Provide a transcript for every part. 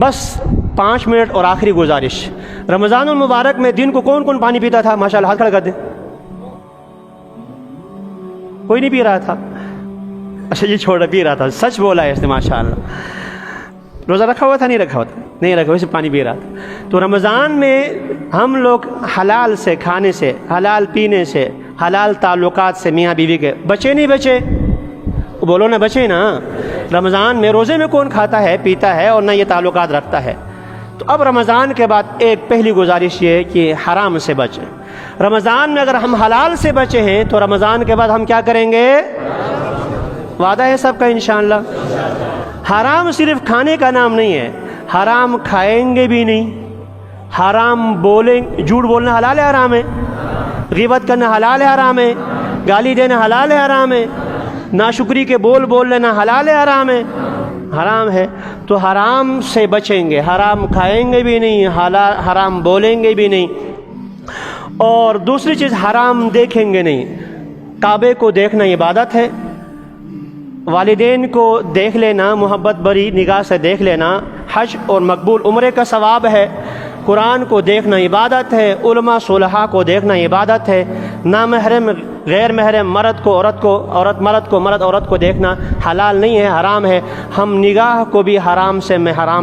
بس 5 منٹ اور آخری گزارش، رمضان المبارک میں دن کو کون کون پانی پیتا تھا؟ ماشاء اللہ ہاتھ کھڑا کر دیں. کوئی نہیں پی رہا تھا؟ اچھا یہ چھوڑا، پی رہا تھا. سچ بولا ہے اس نے ماشاء اللہ. روزہ رکھا ہوا تھا؟ نہیں رکھا ہوا تھا. نہیں رکھا ہوا، اسے پانی پی رہا تھا. تو رمضان میں ہم لوگ حلال سے کھانے سے، حلال پینے سے، حلال تعلقات سے میاں بیوی کے بچے نہیں بچے؟ بولو نا، بچے نا. رمضان میں روزے میں کون کھاتا ہے، پیتا ہے اور نہ یہ تعلقات رکھتا ہے؟ تو اب رمضان کے بعد ایک پہلی گزارش یہ ہے کہ حرام سے بچیں. رمضان میں اگر ہم حلال سے بچے ہیں تو رمضان کے بعد ہم کیا کریں گے؟ وعدہ ہے سب کا انشاءاللہ. حرام صرف کھانے کا نام نہیں ہے، حرام کھائیں گے بھی نہیں، حرام بولیں، جھوٹ بولنا حلال ہے حرام ہے، غیبت کرنا حلال ہے حرام ہے، گالی دینا حلال ہے حرام ہے، ناشکری کے بول لینا حلال ہے حرام ہے، حرام ہے. تو حرام سے بچیں گے، حرام کھائیں گے بھی نہیں، حرام بولیں گے بھی نہیں. اور دوسری چیز، حرام دیکھیں گے نہیں. کعبے کو دیکھنا عبادت ہے، والدین کو دیکھ لینا، محبت بری نگاہ سے دیکھ لینا حج اور مقبول عمرے کا ثواب ہے. قرآن کو دیکھنا عبادت ہے، علماء صلحاء کو دیکھنا عبادت ہے. نامحرم غیر محرم مرد کو عورت کو، مرد کو مرد عورت کو دیکھنا حلال نہیں ہے، حرام ہے. ہم نگاہ کو بھی حرام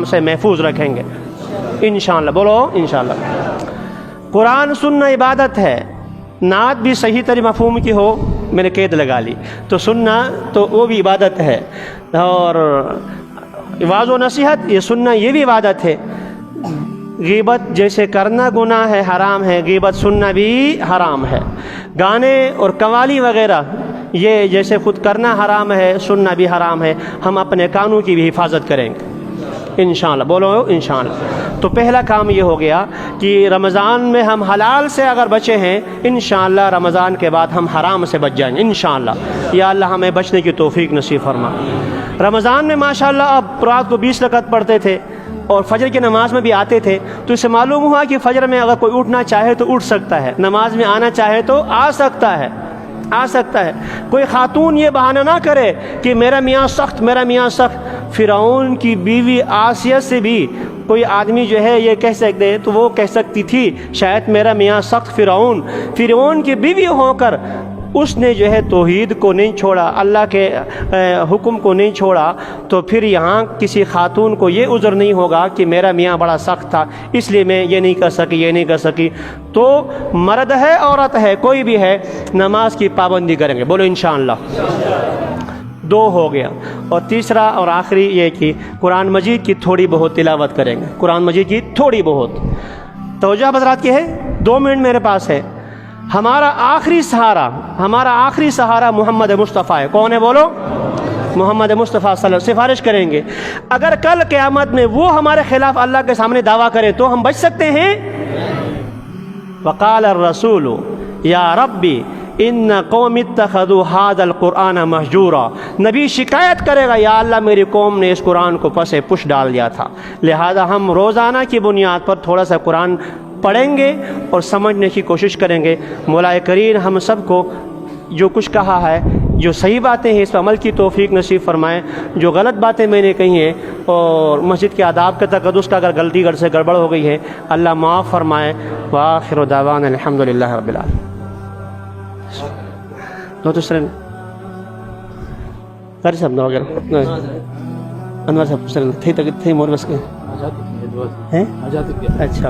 سے محفوظ رکھیں گے انشاءاللہ. بولو انشاءاللہ. قرآن سننا عبادت ہے. نعت بھی صحیح طرح مفہوم کی ہو، میں نے قید لگا لی تو سننا تو وہ بھی عبادت ہے. اور وعظ و نصیحت یہ سننا یہ بھی عبادت ہے. غیبت جیسے کرنا گناہ ہے، حرام ہے، غیبت سننا بھی حرام ہے. گانے اور قوالی وغیرہ یہ جیسے خود کرنا حرام ہے، سننا بھی حرام ہے. ہم اپنے کانوں کی بھی حفاظت کریں گے انشاءاللہ. بولو انشاءاللہ. تو پہلا کام یہ ہو گیا کہ رمضان میں ہم حلال سے اگر بچے ہیں، انشاءاللہ رمضان کے بعد ہم حرام سے بچ جائیں گے انشاءاللہ. یا اللہ ہمیں بچنے کی توفیق نصیب فرما. رمضان میں ماشاءاللہ اب رات کو 20 رکعت پڑھتے تھے اور فجر کی نماز میں بھی آتے تھے. تو اس سے معلوم ہوا کہ فجر میں اگر کوئی اٹھنا چاہے تو اٹھ سکتا ہے، نماز میں آنا چاہے تو آ سکتا ہے. کوئی خاتون یہ بہانہ نہ کرے کہ میرا میاں سخت. فرعون کی بیوی آسیہ سے بھی کوئی آدمی جو ہے یہ کہہ سکتے تو وہ کہہ سکتی تھی شاید میرا میاں سخت. فرعون کی بیوی ہو کر اس نے جو ہے توحید کو نہیں چھوڑا، اللہ کے حکم کو نہیں چھوڑا. تو پھر یہاں کسی خاتون کو یہ عذر نہیں ہوگا کہ میرا میاں بڑا سخت تھا اس لیے میں یہ نہیں کر سکی. تو مرد ہے عورت ہے کوئی بھی ہے، نماز کی پابندی کریں گے. بولو انشاءاللہ. 2 ہو گیا. اور تیسرا اور آخری یہ کہ قرآن مجید کی تھوڑی بہت تلاوت کریں گے. قرآن مجید کی تھوڑی بہت توجہ حضرات کی ہے. 2 منٹ میرے پاس ہے. ہمارا آخری سہارا محمد مصطفیٰ ہے. کون ہے بولو؟ محمد مصطفیٰ صلی اللہ علیہ وسلم. سفارش کریں گے اگر کل قیامت میں وہ ہمارے خلاف اللہ کے سامنے دعویٰ کریں تو ہم بچ سکتے ہیں؟ وقال الرسول یا ربی ان قوم اتخذوا هذا القرآن مہجورا. نبی شکایت کرے گا یا اللہ میری قوم نے اس قرآن کو پس پش ڈال دیا تھا. لہذا ہم روزانہ کی بنیاد پر تھوڑا سا قرآن پڑھیں گے اور سمجھنے کی کوشش کریں گے. مولا کریم ہم سب کو جو کچھ کہا ہے، جو صحیح باتیں ہیں اس پر عمل کی توفیق نصیب فرمائے. جو غلط باتیں میں نے کہی ہیں اور مسجد کے آداب کے تقدس کا اگر غلطی سے گڑبڑ ہو گئی ہے اللہ معاف فرمائے. وآخر دعوانا الحمدللہ رب العالمین. دوسرے قاری صاحب وغیرہ انور صاحب تھے مور بس کے ہیں. اچھا